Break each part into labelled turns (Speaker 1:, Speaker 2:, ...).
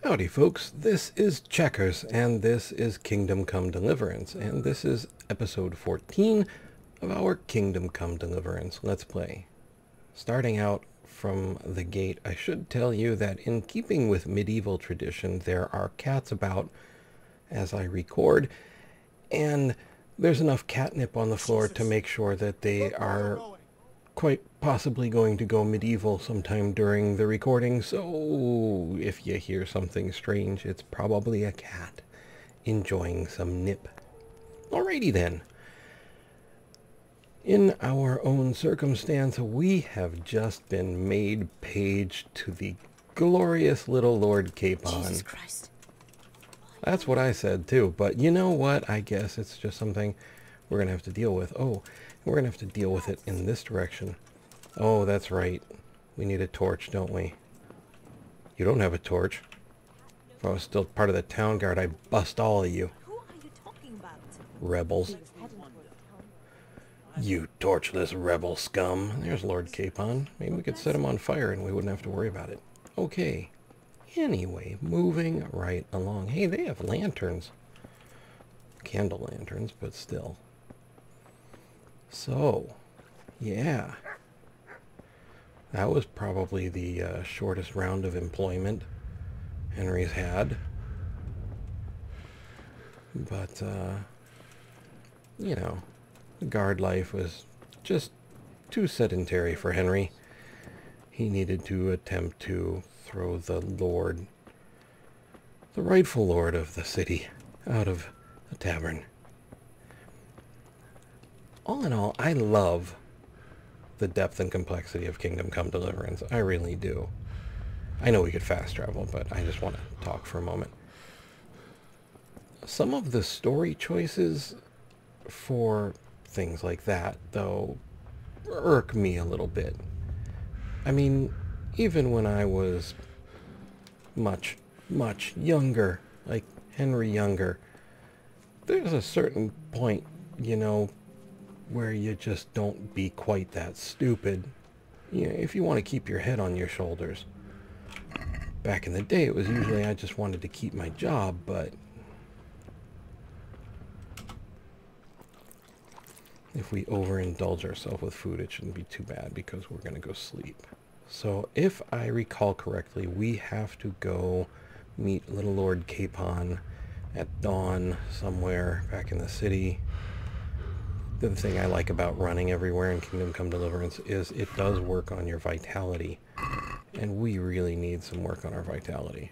Speaker 1: Howdy folks, this is Checkers, and this is Kingdom Come Deliverance, and this is episode 14 of our Kingdom Come Deliverance Let's Play. Starting out from the gate, I should tell you that in keeping with medieval tradition, there are cats about as I record, and there's enough catnip on the floor to make sure that they are quite possibly going to go medieval sometime during the recording, so if you hear something strange, it's probably a cat enjoying some nip. Alrighty then. In our own circumstance, we have just been made page to the glorious little Lord Capon.
Speaker 2: Jesus Christ.
Speaker 1: That's what I said too, but you know what? I guess it's just something we're going to have to deal with. Oh, we're going to have to deal with it in this direction. Oh, that's right. We need a torch, don't we? You don't have a torch. If I was still part of the town guard, I'd bust all of you.
Speaker 2: Who are you talking about?
Speaker 1: Rebels. You torchless rebel scum. There's Lord Capon. Maybe we could set him on fire and we wouldn't have to worry about it. Okay. Anyway, moving right along. Hey, they have lanterns. Candle lanterns, but still. So, yeah. That was probably the shortest round of employment Henry's had. But, you know, the guard life was just too sedentary for Henry. He needed to attempt to throw the lord, the rightful lord of the city, out of a tavern. All in all, I love the depth and complexity of Kingdom Come Deliverance. I really do. I know we could fast travel, but I just want to talk for a moment. Some of the story choices for things like that, though, irk me a little bit. I mean, even when I was much, much younger, like Henry younger, there's a certain point, you know, where you just don't be quite that stupid. You know, if you want to keep your head on your shoulders. Back in the day, it was usually I just wanted to keep my job, but if we overindulge ourselves with food, it shouldn't be too bad because we're going to go sleep. So if I recall correctly, we have to go meet little Lord Capon at dawn somewhere back in the city. The other thing I like about running everywhere in Kingdom Come Deliverance is it does work on your vitality. And we really need some work on our vitality.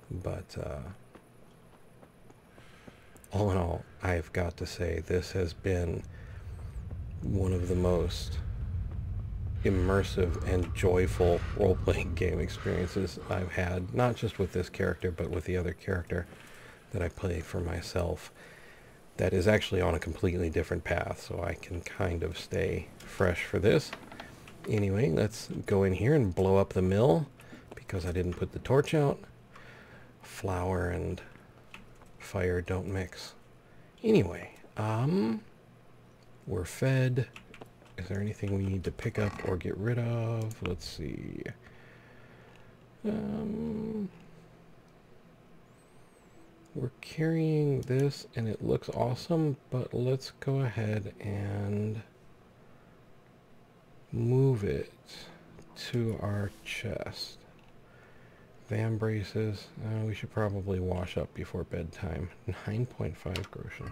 Speaker 1: But, all in all, I've got to say this has been one of the most immersive and joyful role-playing game experiences I've had. Not just with this character, but with the other character that I play for myself. That is actually on a completely different path, so I can kind of stay fresh for this. Anyway, let's go in here and blow up the mill, because I didn't put the torch out. Flour and fire don't mix. Anyway, we're fed. Is there anything we need to pick up or get rid of? Let's see. We're carrying this and it looks awesome, but let's go ahead and move it to our chest. Van braces. We should probably wash up before bedtime. 9.5 groschen.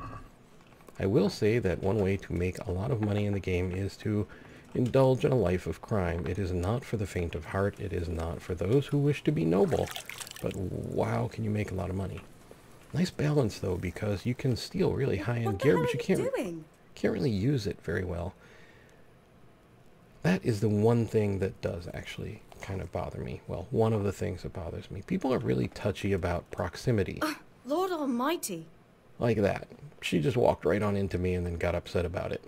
Speaker 1: I will say that one way to make a lot of money in the game is to indulge in a life of crime. It is not for the faint of heart. It is not for those who wish to be noble. But wow, can you make a lot of money. Nice balance, though, because you can steal really high-end gear, but you can't really use it very well. That is the one thing that does actually kind of bother me. Well, one of the things that bothers me. People are really touchy about proximity.
Speaker 2: Lord Almighty.
Speaker 1: Like that. She just walked right on into me and then got upset about it.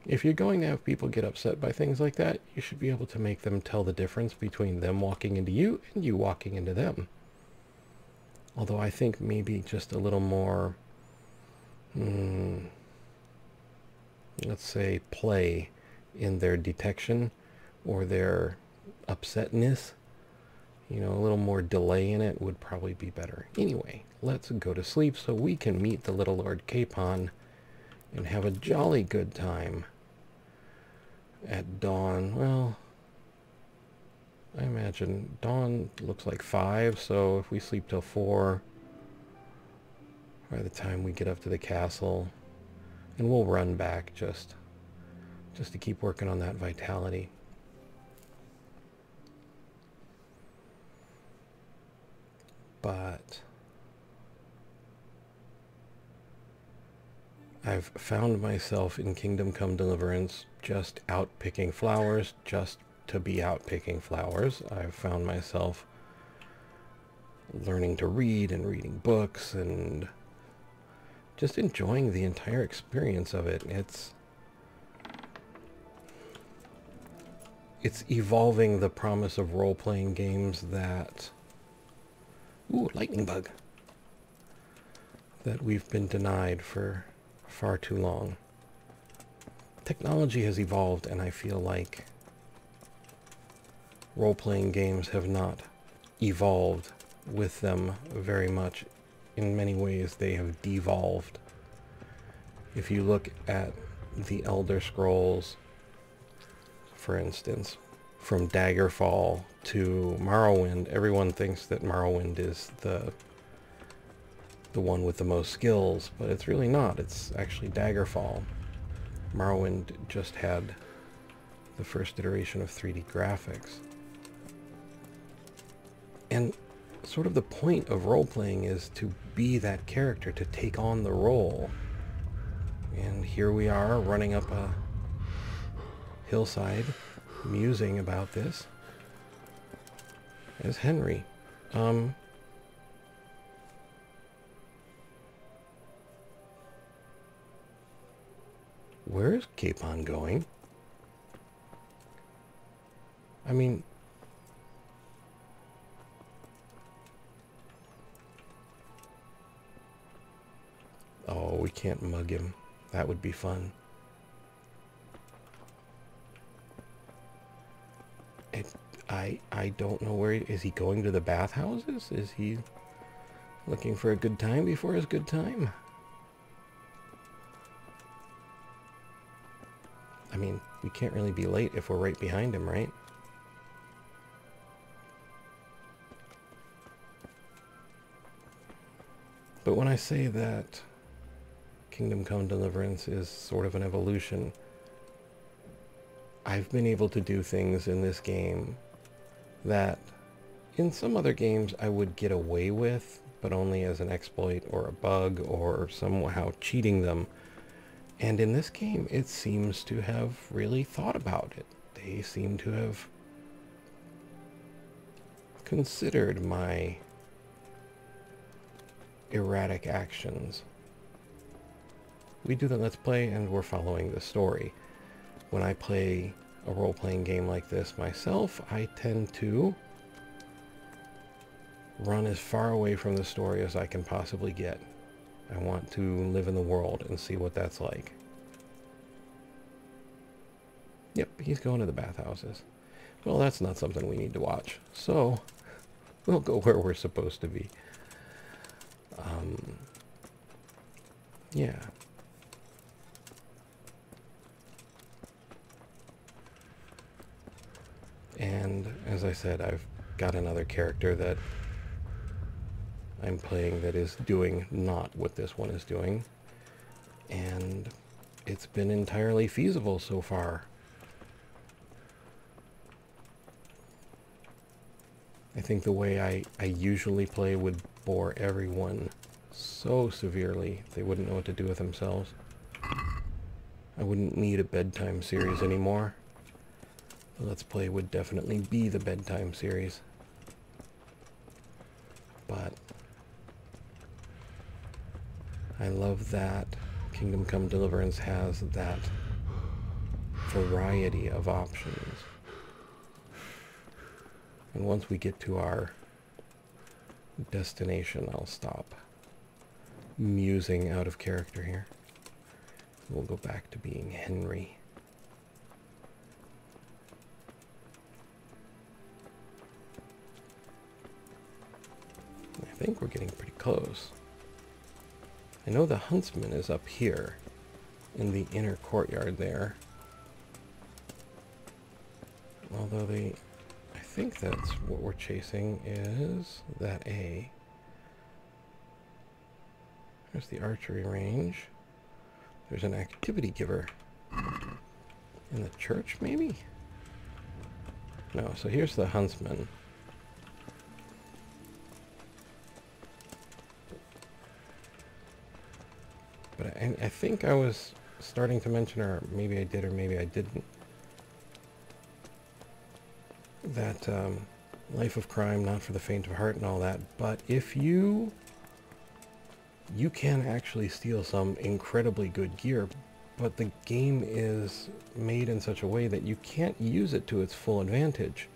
Speaker 1: If you're going to have people get upset by things like that, you should be able to make them tell the difference between them walking into you and you walking into them. Although I think maybe just a little more, let's say, play in their detection or their upsetness You know, a little more delay in it would probably be better. Anyway, let's go to sleep so we can meet the little Lord Capon and have a jolly good time at dawn. Well, I imagine dawn looks like 5, so if we sleep till 4, by the time we get up to the castle, and we'll run back just to keep working on that vitality. But I've found myself in Kingdom Come Deliverance just out picking flowers, just to be out picking flowers. I've found myself learning to read and reading books and just enjoying the entire experience of it. It's evolving the promise of role-playing games that... Ooh, lightning bug. That we've been denied for far too long. Technology has evolved, and I feel like role-playing games have not evolved with them very much. In many ways, they have devolved. If you look at the Elder Scrolls, for instance, from Daggerfall to Morrowind, everyone thinks that Morrowind is the one with the most skills, but it's really not. It's actually Daggerfall. Morrowind just had the first iteration of 3D graphics. And sort of the point of role-playing is to be that character, to take on the role. And here we are running up a hillside, musing about this as Henry. Where is Capon going? I mean... Oh, we can't mug him. That would be fun. I don't know where is he going to the bathhouses? Is he looking for a good time before his good time? I mean, we can't really be late if we're right behind him, right? But when I say that Kingdom Come Deliverance is sort of an evolution, I've been able to do things in this game that in some other games I would get away with, but only as an exploit or a bug or somehow cheating them. And in this game, it seems to have really thought about it. They seem to have considered my erratic actions. We do the Let's Play and we're following the story. When I play a role-playing game like this myself, I tend to run as far away from the story as I can possibly get. I want to live in the world and see what that's like. Yep, he's going to the bathhouses. Well, that's not something we need to watch. So, we'll go where we're supposed to be. Yeah. And as I said, I've got another character that I'm playing that is doing not what this one is doing. And it's been entirely feasible so far. I think the way I usually play would bore everyone so severely they wouldn't know what to do with themselves. I wouldn't need a bedtime series anymore. The Let's Play would definitely be the bedtime series. But I love that Kingdom Come Deliverance has that variety of options. And once we get to our destination, I'll stop musing out of character here. We'll go back to being Henry. think we're getting pretty close. I know the huntsman is up here in the inner courtyard there. Although I think that's what we're chasing is that A. There's the archery range. There's an activity giver. In the church, maybe? No, so here's the huntsman. But I think I was starting to mention, or maybe I did or maybe I didn't, that life of crime, not for the faint of heart and all that, but if you can actually steal some incredibly good gear, but the game is made in such a way that you can't use it to its full advantage,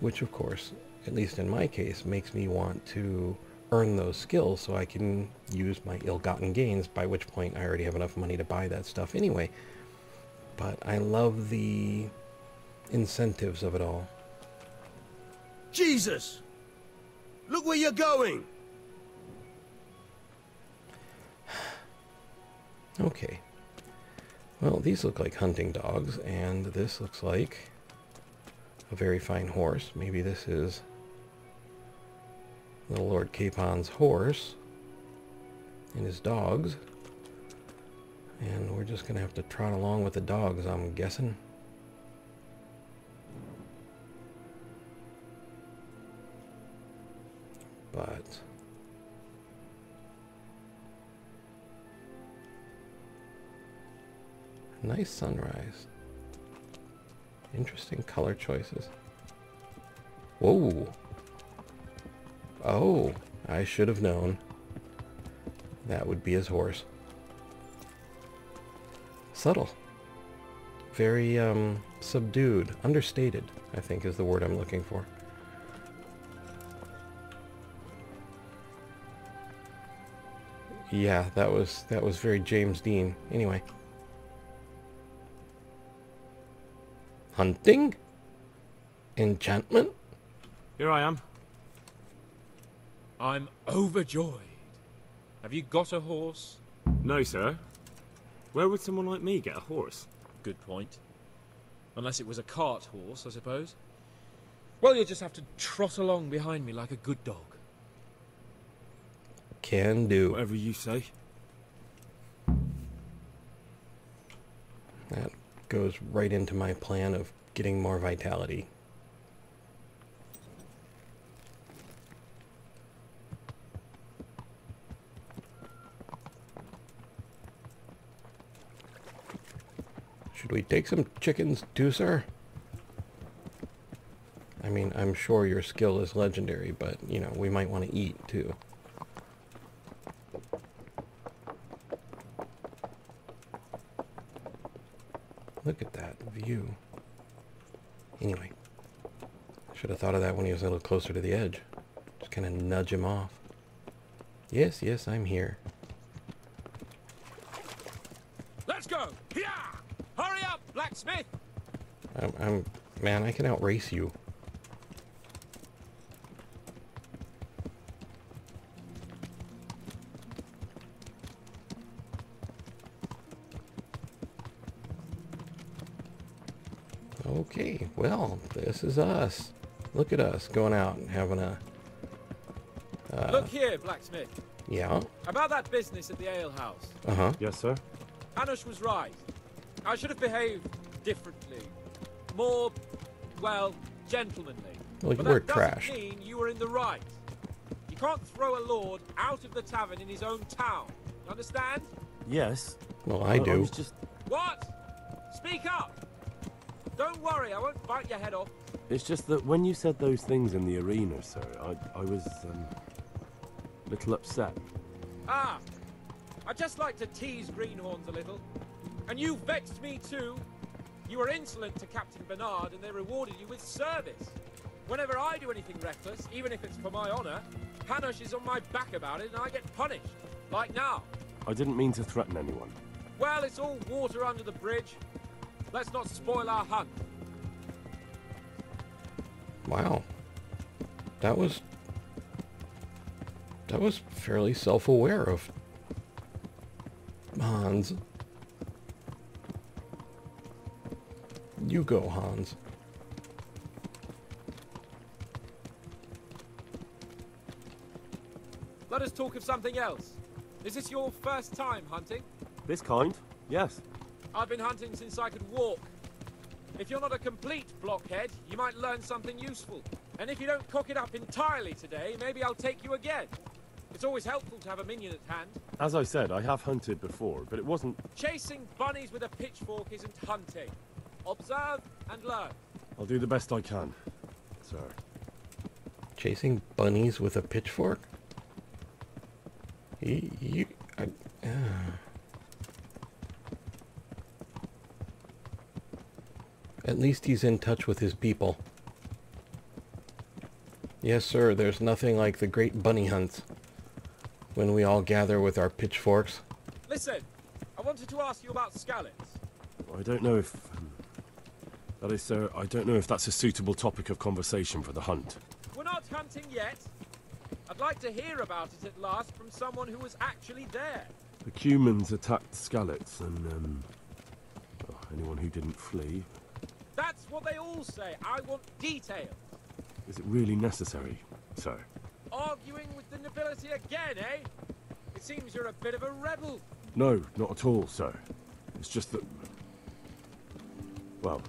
Speaker 1: which of course, at least in my case, makes me want to earn those skills so I can use my ill-gotten gains, by which point I already have enough money to buy that stuff anyway. But I love the incentives of it all.
Speaker 3: Jesus! Look where you're going!
Speaker 1: Okay. Well, these look like hunting dogs, and this looks like a very fine horse. Maybe this is little Lord Capon's horse and his dogs. And we're just going to have to trot along with the dogs, I'm guessing. But nice sunrise. Interesting color choices. Whoa. Oh, I should have known. That would be his horse. Subtle. Very subdued, understated, I think is the word I'm looking for. Yeah, that was very James Dean. Anyway. Hunting? Enchantment?
Speaker 4: Here I am. I'm overjoyed. Have you got a horse?
Speaker 3: No, sir. Where would someone like me get a horse?
Speaker 4: Good point. Unless it was a cart horse, I suppose. Well, you'll just have to trot along behind me like a good dog.
Speaker 1: Can do.
Speaker 3: Whatever you say.
Speaker 1: That goes right into my plan of getting more vitality. Should we take some chickens too, sir? I mean, I'm sure your skill is legendary, but, you know, we might want to eat too. Look at that view. Anyway, should have thought of that when he was a little closer to the edge. Just kind of nudge him off. Yes, yes, I'm here.
Speaker 4: Let's go! Yeah! Hurry up, blacksmith!
Speaker 1: Man, I can outrace you. Okay, well, this is us. Look at us going out and having a...
Speaker 4: Look here, blacksmith.
Speaker 1: Yeah?
Speaker 4: About that business at the alehouse.
Speaker 1: Uh-huh.
Speaker 3: Yes, sir.
Speaker 4: Hanush was right. I should have behaved differently. More, well, gentlemanly.
Speaker 1: Well, you
Speaker 4: but
Speaker 1: were
Speaker 4: that doesn't
Speaker 1: trash.
Speaker 4: mean you were in the right. You can't throw a lord out of the tavern in his own town. Understand?
Speaker 3: Yes.
Speaker 1: Well, I do.
Speaker 3: was just...
Speaker 4: What? Speak up! Don't worry, I won't bite your head off.
Speaker 3: It's just that when you said those things in the arena, sir, I was, a little upset.
Speaker 4: Ah, I just like to tease greenhorns a little. And you vexed me too. You were insolent to Captain Bernard and they rewarded you with service. Whenever I do anything reckless, even if it's for my honor, Hanush is on my back about it and I get punished. Like now.
Speaker 3: I didn't mean to threaten anyone.
Speaker 4: Well, it's all water under the bridge. Let's not spoil our hunt.
Speaker 1: Wow. That was I was fairly self-aware of Hans. You go, Hans.
Speaker 4: Let us talk of something else. Is this your first time hunting?
Speaker 3: This kind? Yes.
Speaker 4: I've been hunting since I could walk. If you're not a complete blockhead, you might learn something useful. And if you don't cock it up entirely today, maybe I'll take you again. It's always helpful to have a minion at hand.
Speaker 3: As I said, I have hunted before, but it wasn't...
Speaker 4: Chasing bunnies with a pitchfork isn't hunting. Observe and learn.
Speaker 3: I'll do the best I can, sir.
Speaker 1: Chasing bunnies with a pitchfork? At least he's in touch with his people. Yes, sir, there's nothing like the great bunny hunts when we all gather with our pitchforks.
Speaker 4: Listen, I wanted to ask you about scallops.
Speaker 3: I don't know if... that is, sir, I don't know if that's a suitable topic of conversation for the hunt.
Speaker 4: We're not hunting yet. I'd like to hear about it at last from someone who was actually there.
Speaker 3: The Cumans attacked Skallets, and, well, anyone who didn't flee.
Speaker 4: That's what they all say. I want details.
Speaker 3: Is it really necessary, sir?
Speaker 4: Arguing with the nobility again, eh? It seems you're a bit of a rebel.
Speaker 3: No, not at all, sir. It's just that... well,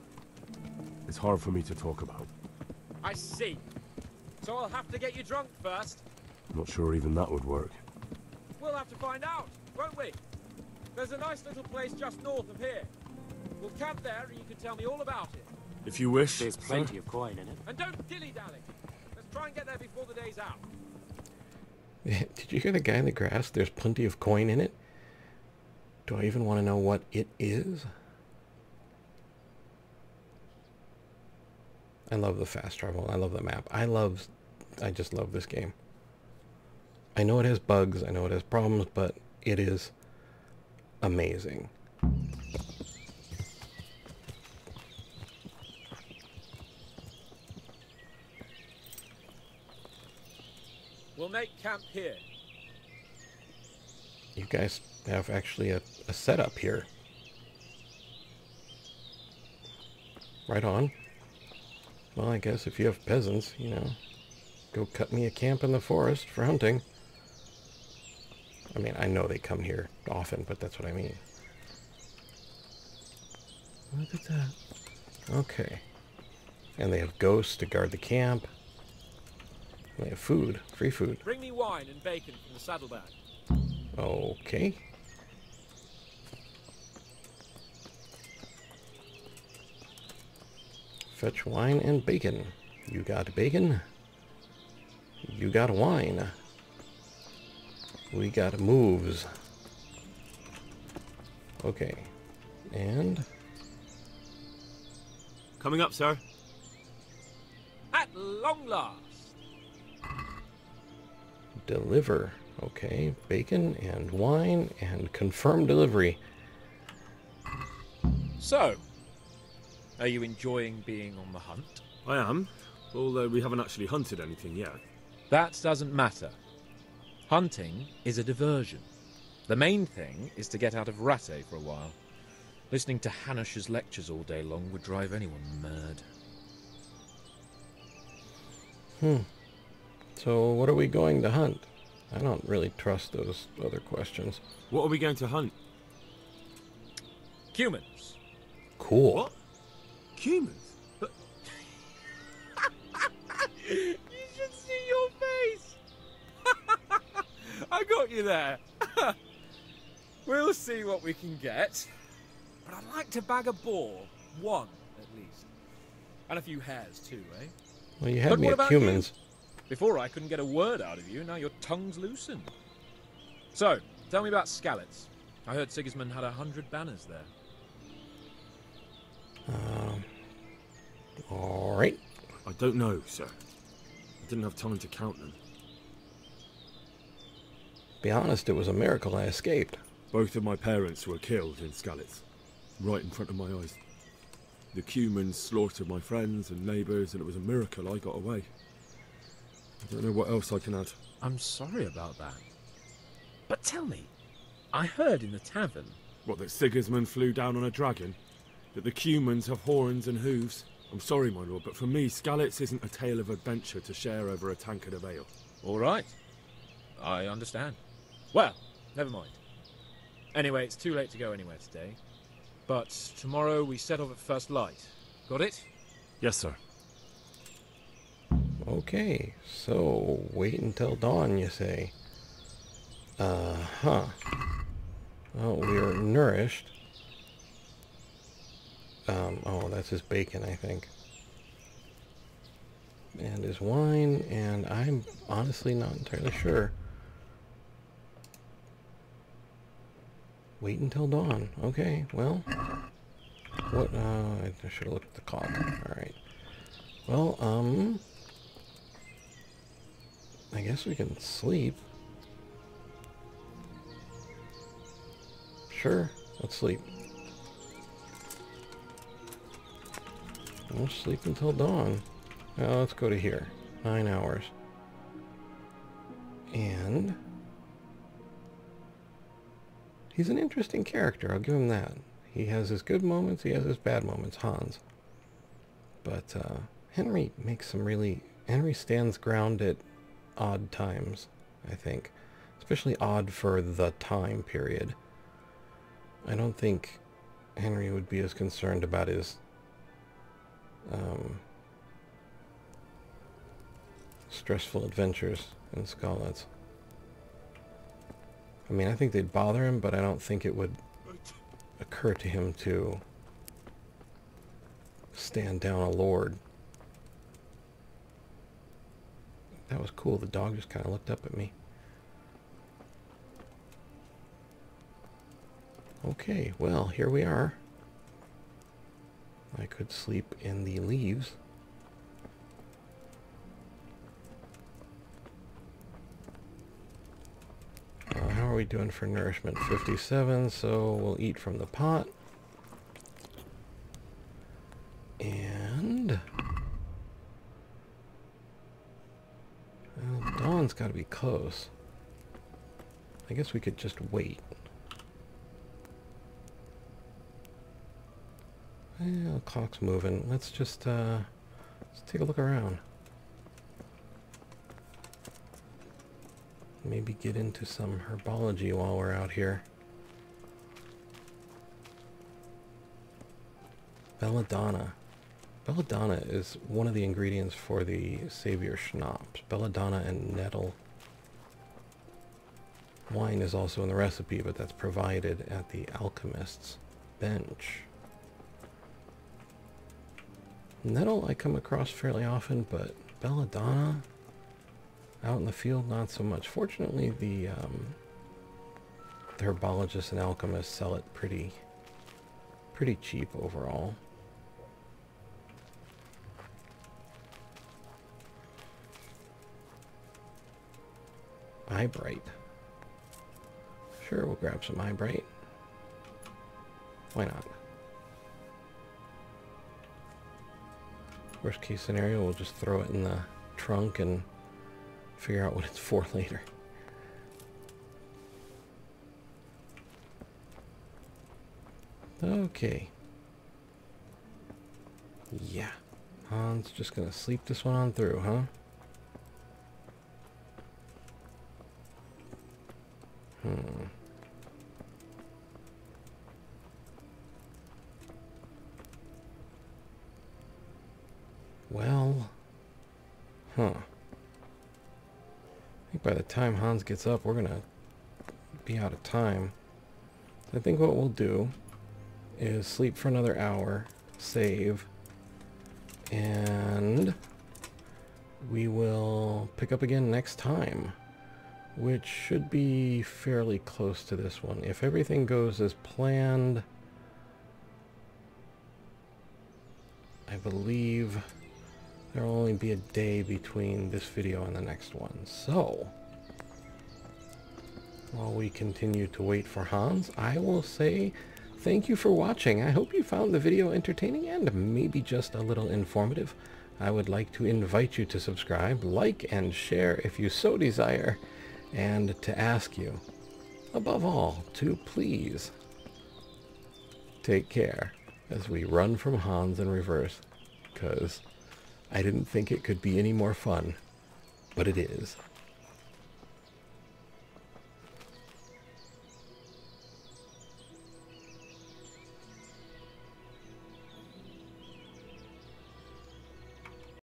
Speaker 3: it's hard for me to talk about.
Speaker 4: I see. So I'll have to get you drunk first.
Speaker 3: I'm not sure even that would work.
Speaker 4: We'll have to find out, won't we? There's a nice little place just north of here. We'll camp there and you can tell me all about it.
Speaker 3: If you wish,
Speaker 5: There's plenty of coin in it.
Speaker 4: And don't dilly-dally. Let's try and get there before the day's out.
Speaker 1: Did you hear the guy in the grass? There's plenty of coin in it. Do I even want to know what it is? I love the fast travel. I love the map. I just love this game. I know it has bugs. I know it has problems, but it is amazing.
Speaker 4: We'll make camp here.
Speaker 1: You guys have actually a setup here. Right on. Well, I guess if you have peasants, you know, go cut me a camp in the forest for hunting. I mean, I know they come here often, but that's what I mean. Look at that. Okay. And they have ghosts to guard the camp. And they have food, free food.
Speaker 4: Bring me wine and bacon from the saddlebag.
Speaker 1: Okay. Fetch wine and bacon. You got bacon. You got wine. We got moves. Okay. And...
Speaker 3: coming up, sir.
Speaker 4: At long last.
Speaker 1: deliver. Okay, bacon and wine and confirm delivery.
Speaker 4: So, are you enjoying being on the hunt?
Speaker 3: I am, although we haven't actually hunted anything yet.
Speaker 4: That doesn't matter. Hunting is a diversion. The main thing is to get out of Rattay for a while. Listening to Hanush's lectures all day long would drive anyone mad.
Speaker 1: So what are we going to hunt? I don't really trust those other questions.
Speaker 3: What are we going to hunt?
Speaker 4: Cumans.
Speaker 1: Cool.
Speaker 3: What? Humans? But
Speaker 4: You should see your face! I got you there. We'll see what we can get. But I'd like to bag a boar. One, at least. And a few hares, too, eh?
Speaker 1: Well, you had
Speaker 4: But
Speaker 1: me
Speaker 4: what
Speaker 1: at
Speaker 4: about
Speaker 1: humans.
Speaker 4: Before I couldn't get a word out of you, now your tongue's loosened. So, tell me about Skallets. I heard Sigismund had 100 banners there.
Speaker 1: All right.
Speaker 3: I don't know, sir. I didn't have time to count them.
Speaker 1: Be honest, it was a miracle I escaped.
Speaker 3: Both of my parents were killed in Skallets, right in front of my eyes. The Cumans slaughtered my friends and neighbours, and it was a miracle I got away.
Speaker 5: I don't know what else I can add.
Speaker 4: I'm sorry about that. But tell me, I heard in the tavern...
Speaker 5: What, that Sigismund flew down on a dragon? That the Cumans have horns and hooves? I'm sorry, my lord, but for me, Skalitz isn't a tale of adventure to share over a tankard of ale.
Speaker 4: All right. I understand. Well, never mind. Anyway, it's too late to go anywhere today. But tomorrow we set off at first light. Got it?
Speaker 3: Yes, sir.
Speaker 1: Okay, so wait until dawn, you say. Well, we are nourished. Oh, that's his bacon, I think. And his wine, and I'm honestly not entirely sure. Wait until dawn. Okay, well. What, I should have looked at the clock. Alright. Well, I guess we can sleep. Sure, let's sleep. We'll sleep until dawn. Now let's go to here. 9 hours. And he's an interesting character, I'll give him that. He has his good moments, he has his bad moments, Hans. But Henry makes some really... Henry stands ground at odd times, I think. Especially odd for the time period. I don't think Henry would be as concerned about his stressful adventures in Skalitz. I mean, I think they'd bother him, but I don't think it would occur to him to stand down a lord. That was cool. The dog just kind of looked up at me. Okay, well, here we are. I could sleep in the leaves. How are we doing for nourishment? 57, so we'll eat from the pot. And... well, dawn's got to be close. I guess we could just wait. Yeah, the clock's moving. Let's just let's take a look around. Maybe get into some herbology while we're out here. Belladonna. Belladonna is one of the ingredients for the Savior schnapps. Belladonna and nettle. Wine is also in the recipe, but that's provided at the alchemist's bench. Nettle I come across fairly often, but belladonna out in the field not so much. Fortunately, the herbologists and alchemists sell it pretty cheap overall. Eyebright. Sure, we'll grab some eyebright. Why not? Worst case scenario, we'll just throw it in the trunk and figure out what it's for later. Okay. Yeah. Hans just gonna sleep this one on through, huh? Well, I think by the time Hans gets up, we're gonna be out of time. I think what we'll do is sleep for another hour, save, and we will pick up again next time, which should be fairly close to this one. If everything goes as planned, I believe there will only be a day between this video and the next one. So, while we continue to wait for Hans, I will say thank you for watching. I hope you found the video entertaining and maybe just a little informative. I would like to invite you to subscribe, like, and share if you so desire, and to ask you, above all, to please take care as we run from Hans in reverse, because I didn't think it could be any more fun, but it is.